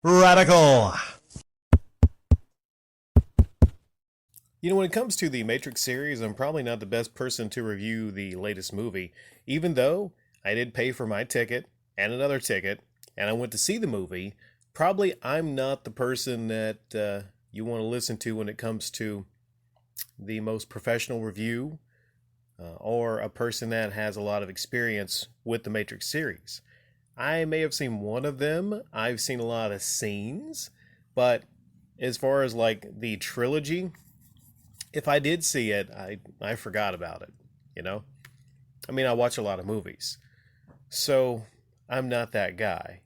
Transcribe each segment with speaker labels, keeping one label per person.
Speaker 1: Radical.
Speaker 2: When it comes to the Matrix series, I'm probably not the best person to review the latest movie, even though I did pay for my ticket and another ticket, and I went to see the movie. Probably I'm not the person that you want to listen to when it comes to the most professional review or a person that has a lot of experience with the Matrix series. I may have seen one of them, I've seen a lot of scenes, but as far as like the trilogy, if I did see it, I forgot about it. You know, I mean, I watch a lot of movies, so I'm not that guy.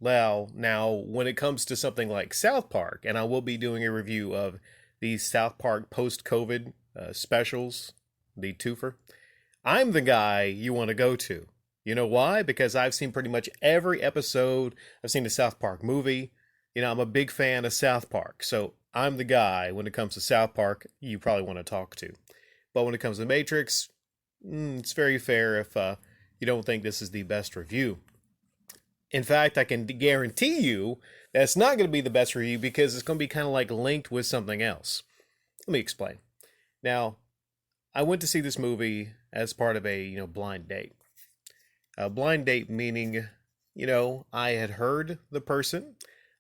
Speaker 2: Well, now when it comes to something like South Park, and I will be doing a review of the South Park post-COVID specials, the twofer. I'm the guy you want to go to. You know why? Because I've seen pretty much every episode. I've seen the South Park movie. I'm a big fan of South Park. So I'm the guy when it comes to South Park you probably want to talk to. But when it comes to Matrix, it's very fair if you don't think this is the best review. In fact, I can guarantee you that it's not going to be the best review because it's going to be kind of like linked with something else. Let me explain. Now, I went to see this movie as part of a blind date. A blind date meaning, I had heard the person,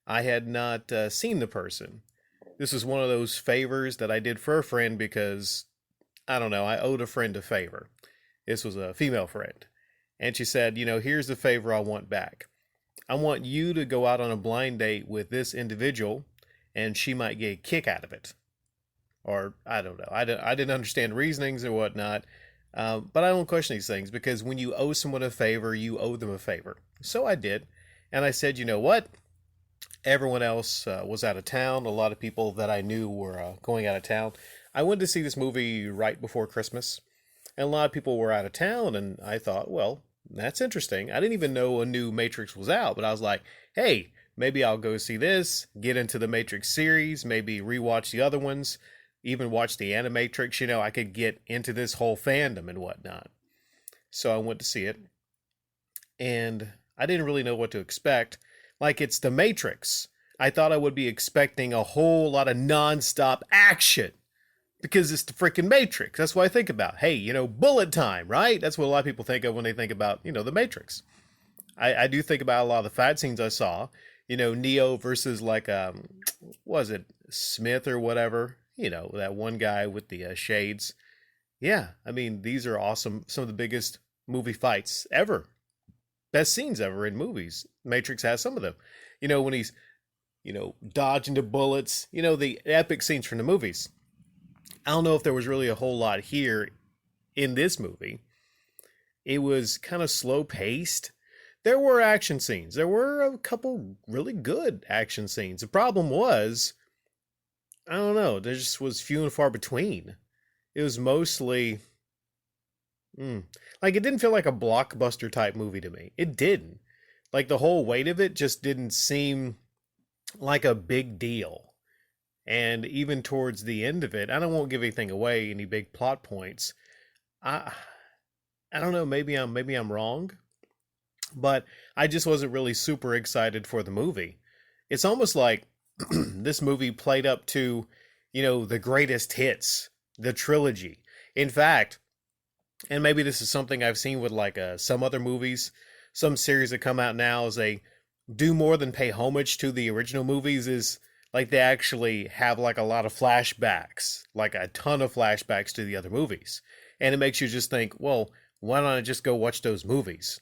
Speaker 2: I had not seen the person. This was one of those favors that I did for a friend because I don't know, I owed a friend a favor. This was a female friend, and she said, here's the favor I want back. I want you to go out on a blind date with this individual, and she might get a kick out of it. Or I don't know. I didn't understand reasonings or whatnot. But I don't question these things because when you owe someone a favor, you owe them a favor. So I did. And I said, you know what? Everyone else was out of town. A lot of people that I knew were going out of town. I went to see this movie right before Christmas. And a lot of people were out of town. And I thought, well, that's interesting. I didn't even know a new Matrix was out. But I was like, hey, maybe I'll go see this, get into the Matrix series, maybe rewatch the other ones, even watch the Animatrix. I could get into this whole fandom and whatnot. So I went to see it, and I didn't really know what to expect. Like, it's the Matrix. I thought I would be expecting a whole lot of nonstop action because it's the freaking Matrix. That's what I think about. Hey, bullet time, right? That's what a lot of people think of when they think about, the Matrix. I do think about a lot of the fight scenes I saw. Neo versus like, was it Smith or whatever? That one guy with the shades. Yeah, I mean, these are awesome. Some of the biggest movie fights ever. Best scenes ever in movies. Matrix has some of them. When he's, dodging the bullets, the epic scenes from the movies. I don't know if there was really a whole lot here in this movie. It was kind of slow paced. There were action scenes. There were a couple really good action scenes. The problem was, I don't know, there just was few and far between. It was mostly, like it didn't feel like a blockbuster type movie to me. It didn't. Like the whole weight of it just didn't seem like a big deal. And even towards the end of it, I don't won't give anything away, any big plot points. I I don't know, maybe I'm wrong, but I just wasn't really super excited for the movie. It's almost like this movie played up to, the greatest hits, the trilogy. In fact, and maybe this is something I've seen with like some other movies, some series that come out now, is they do more than pay homage to the original movies. Is like they actually have like a lot of flashbacks, like a ton of flashbacks to the other movies, and it makes you just think, well, why don't I just go watch those movies?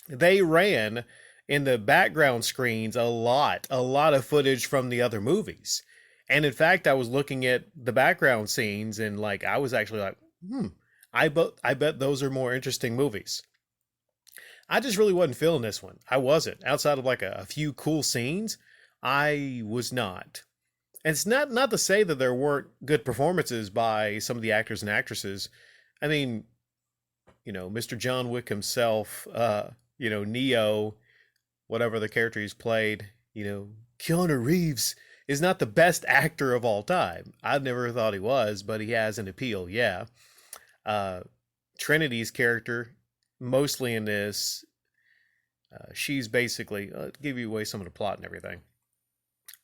Speaker 2: They ran in the background screens a lot of footage from the other movies. And in fact, I was looking at the background scenes and like I was actually like, I bet those are more interesting movies. I just really wasn't feeling this one. I wasn't. Outside of like a few cool scenes, I was not. And it's not to say that there weren't good performances by some of the actors and actresses. I mean, Mr. John Wick himself, Neo, whatever the character he's played, Keanu Reeves is not the best actor of all time. I've never thought he was, but he has an appeal, yeah. Uh, Trinity's character, mostly in this, She's basically give you away some of the plot and everything.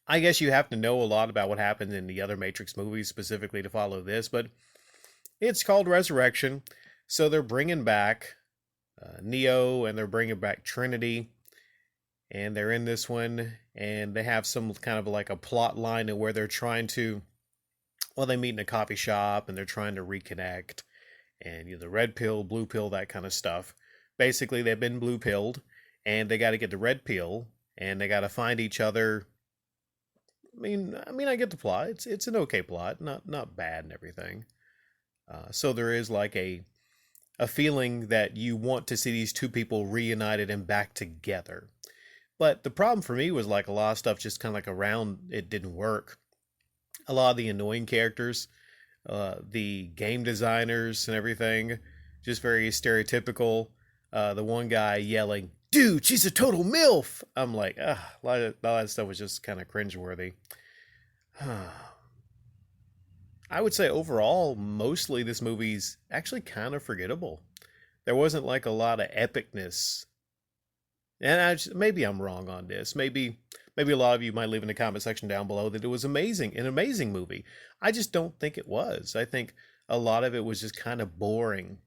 Speaker 2: I guess you have to know a lot about what happened in the other Matrix movies specifically to follow this, but it's called Resurrection. So they're bringing back Neo and they're bringing back Trinity, and they're in this one, and they have some kind of like a plot line where they're trying to, well, they meet in a coffee shop and they're trying to reconnect, and the red pill, blue pill, that kind of stuff. Basically, they've been blue pilled, and they got to get the red pill, and they got to find each other. I get the plot. It's an okay plot, not bad and everything. So there is like a feeling that you want to see these two people reunited and back together. But the problem for me was like a lot of stuff just kind of like around it didn't work. A lot of the annoying characters, the game designers and everything, just very stereotypical. The one guy yelling, "Dude, she's a total MILF!" I'm like, a lot of that stuff was just kind of cringeworthy. I would say overall, mostly this movie's actually kind of forgettable. There wasn't like a lot of epicness, and maybe I'm wrong on this. Maybe a lot of you might leave in the comment section down below that it was an amazing movie. I just don't think it was. I think a lot of it was just kind of boring.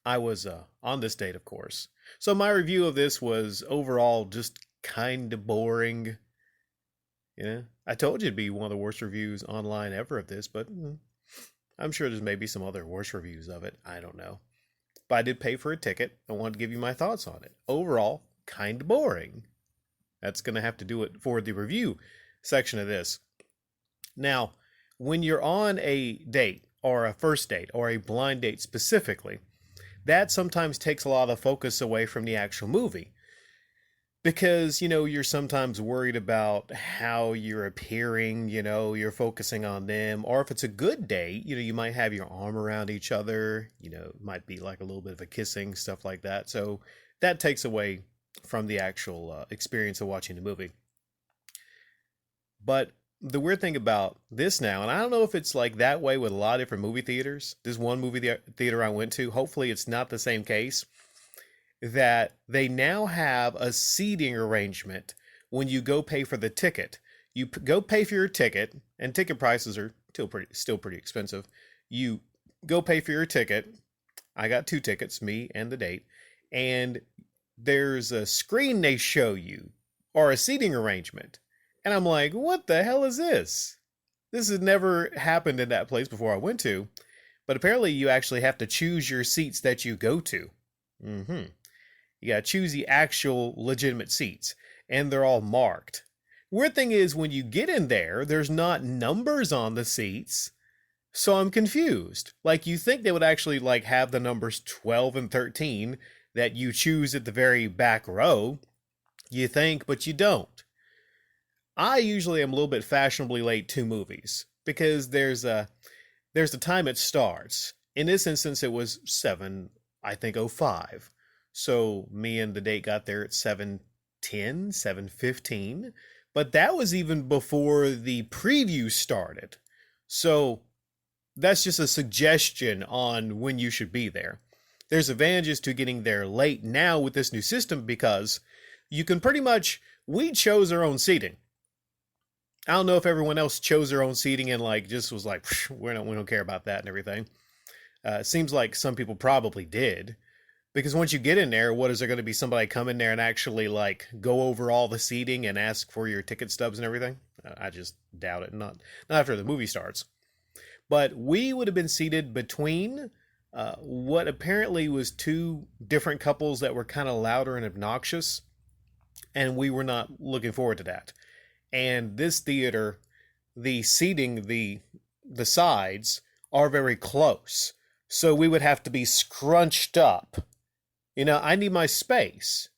Speaker 2: I was on this date, of course. So my review of this was overall just kind of boring. Yeah, I told you it'd be one of the worst reviews online ever of this, but I'm sure there's maybe some other worse reviews of it. I don't know. But I did pay for a ticket. I wanted to give you my thoughts on it. Overall, kind of boring. That's going to have to do it for the review section of this. Now, when you're on a date, or a first date, or a blind date specifically, that sometimes takes a lot of focus away from the actual movie. Because, you're sometimes worried about how you're appearing, you're focusing on them. Or if it's a good date, you might have your arm around each other, it might be like a little bit of a kissing, stuff like that. So that takes away from the actual experience of watching the movie. But the weird thing about this now, and I don't know if it's like that way with a lot of different movie theaters. This one movie theater I went to, hopefully it's not the same case, that they now have a seating arrangement when you go pay for the ticket. You go pay for your ticket, and ticket prices are still pretty expensive. You go pay for your ticket. I got 2 tickets, me and the date, and there's a screen they show you, or a seating arrangement. And I'm like, what the hell is this? This has never happened in that place before I went to. But apparently you actually have to choose your seats that you go to. You gotta choose the actual legitimate seats. And they're all marked. Weird thing is, when you get in there, there's not numbers on the seats. So I'm confused. Like, you think they would actually like have the numbers 12 and 13 that you choose at the very back row. You think, but you don't. I usually am a little bit fashionably late to movies because there's a time it starts. In this instance, it was 7:05. So me and the date got there at 7:10, 7:15. But that was even before the preview started. So that's just a suggestion on when you should be there. There's advantages to getting there late now with this new system because you can we chose our own seating. I don't know if everyone else chose their own seating and like just was like, we don't care about that and everything. It seems like some people probably did. Because once you get in there, what is there going to be somebody come in there and actually like go over all the seating and ask for your ticket stubs and everything? I just doubt it. Not after the movie starts. But we would have been seated between what apparently was 2 different couples that were kind of louder and obnoxious. And we were not looking forward to that. And this theater, the seating, the sides are very close. So we would have to be scrunched up. I need my space.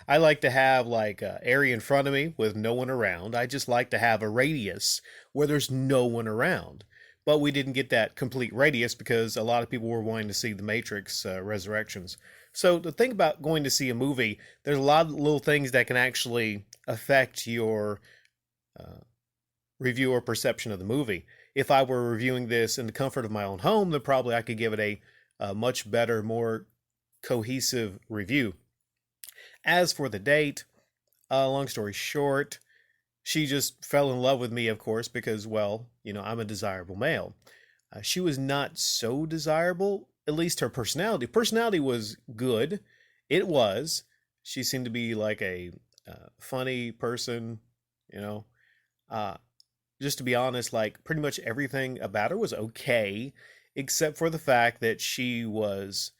Speaker 2: I like to have like an area in front of me with no one around. I just like to have a radius where there's no one around. But we didn't get that complete radius because a lot of people were wanting to see The Matrix Resurrections. So the thing about going to see a movie, there's a lot of little things that can actually affect your review or perception of the movie. If I were reviewing this in the comfort of my own home, then probably I could give it a much better, more cohesive review. As for the date, long story short, she just fell in love with me, of course, because, well, I'm a desirable male. She was not so desirable, at least her personality. Personality was good. It was. She seemed to be like a funny person, you know. Uh, just to be honest, like pretty much everything about her was okay, except for the fact that she was,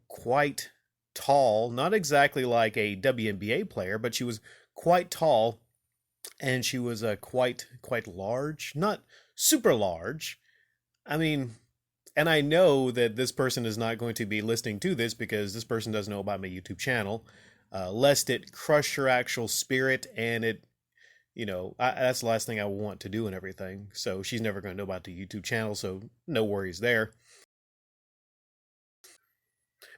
Speaker 2: quite tall. Not exactly like a WNBA player, but she was quite tall, and she was quite large, not super large. I mean, and I know that this person is not going to be listening to this because this person doesn't know about my YouTube channel, lest it crush her actual spirit and it, that's the last thing I want to do and everything. So she's never going to know about the YouTube channel, so no worries there.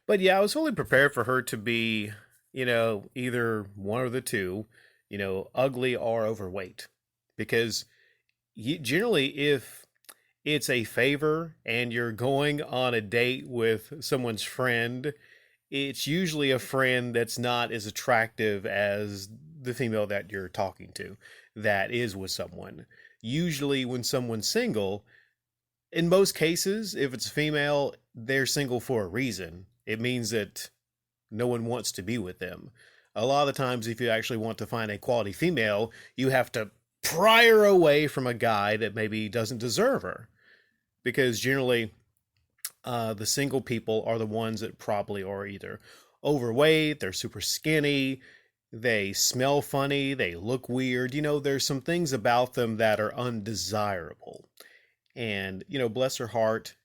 Speaker 2: But yeah, I was fully prepared for her to be, either one or the two, ugly or overweight. Because generally, if it's a favor and you're going on a date with someone's friend, it's usually a friend that's not as attractive as the female that you're talking to that is with someone. Usually, when someone's single, in most cases, if it's a female, they're single for a reason. It means that no one wants to be with them. A lot of the times, if you actually want to find a quality female, you have to pry her away from a guy that maybe doesn't deserve her. Because generally, the single people are the ones that probably are either overweight, they're super skinny, they smell funny, they look weird. There's some things about them that are undesirable. And, bless her heart,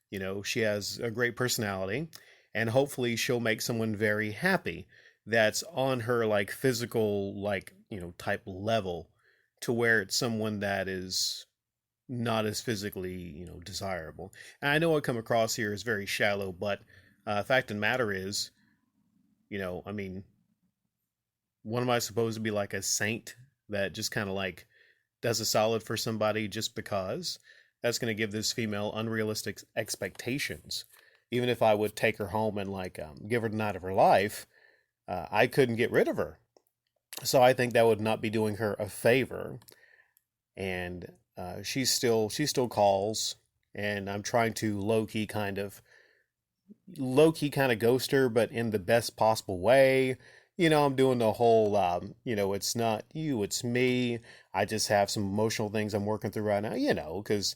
Speaker 2: she has a great personality, and hopefully she'll make someone very happy that's on her like physical, like, type level, to where it's someone that is not as physically, desirable. And I know I come across here as very shallow, but fact of the matter is, I mean, what am I supposed to be, like a saint that just kind of like does a solid for somebody just because? That's going to give this female unrealistic expectations. Even if I would take her home and like give her the night of her life, I couldn't get rid of her. So I think that would not be doing her a favor. And she still calls, and I'm trying to low key kind of ghost her, but in the best possible way. I'm doing the whole, it's not you, it's me. I just have some emotional things I'm working through right now, because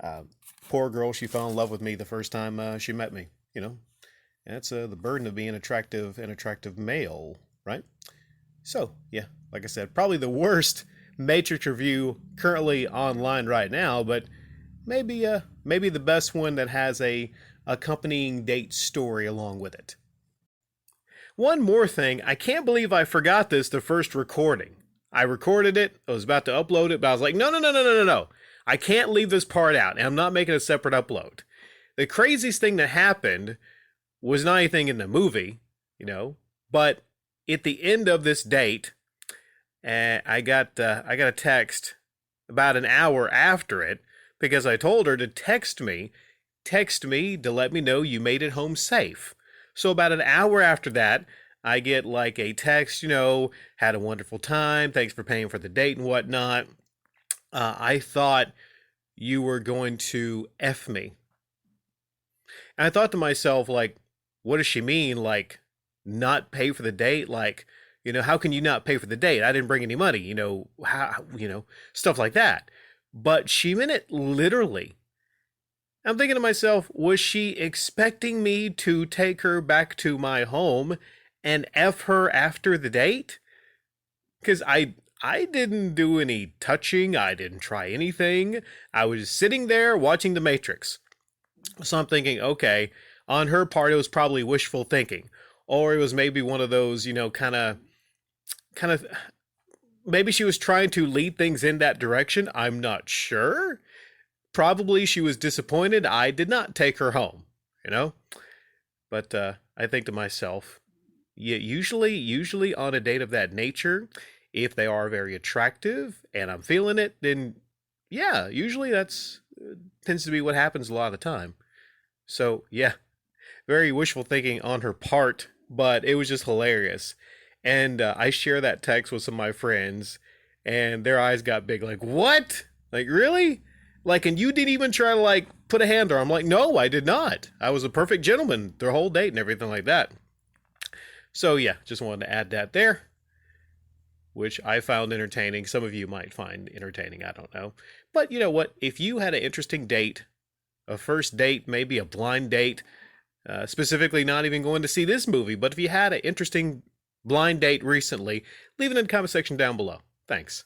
Speaker 2: uh, poor girl, she fell in love with me the first time she met me, And that's the burden of being an attractive male, right? So, yeah, like I said, probably the worst Matrix review currently online right now, but maybe the best one that has a accompanying date story along with it. One more thing, I can't believe I forgot this the first recording. I recorded it, I was about to upload it, but I was like, no, no, no, no, no, no, no. I can't leave this part out, and I'm not making a separate upload. The craziest thing that happened was not anything in the movie, but at the end of this date, I got a text about an hour after it because I told her to text me to let me know you made it home safe. So about an hour after that, I get like a text, had a wonderful time, thanks for paying for the date and whatnot. I thought you were going to F me. And I thought to myself, like, what does she mean? Like, not pay for the date? Like, how can you not pay for the date? I didn't bring any money, stuff like that. But she meant it literally. I'm thinking to myself, was she expecting me to take her back to my home and F her after the date? Because I didn't do any touching, I didn't try anything. I was sitting there watching The Matrix. So I'm thinking, okay, on her part, it was probably wishful thinking. Or it was maybe one of those, kind of, maybe she was trying to lead things in that direction. I'm not sure. Probably she was disappointed I did not take her home, you know? But I think to myself, yeah, usually on a date of that nature, if they are very attractive and I'm feeling it, then yeah, usually that's tends to be what happens a lot of the time. So yeah, very wishful thinking on her part, but it was just hilarious. And I share that text with some of my friends, and their eyes got big. Like, what? Like, really? Like, and you didn't even try to like put a hand on her. I'm like, no, I did not. I was a perfect gentleman their whole date and everything like that. So yeah, just wanted to add that there, which I found entertaining. Some of you might find entertaining. I don't know. But you know what? If you had an interesting date, a first date, maybe a blind date, specifically not even going to see this movie, but if you had an interesting blind date recently, leave it in the comment section down below. Thanks.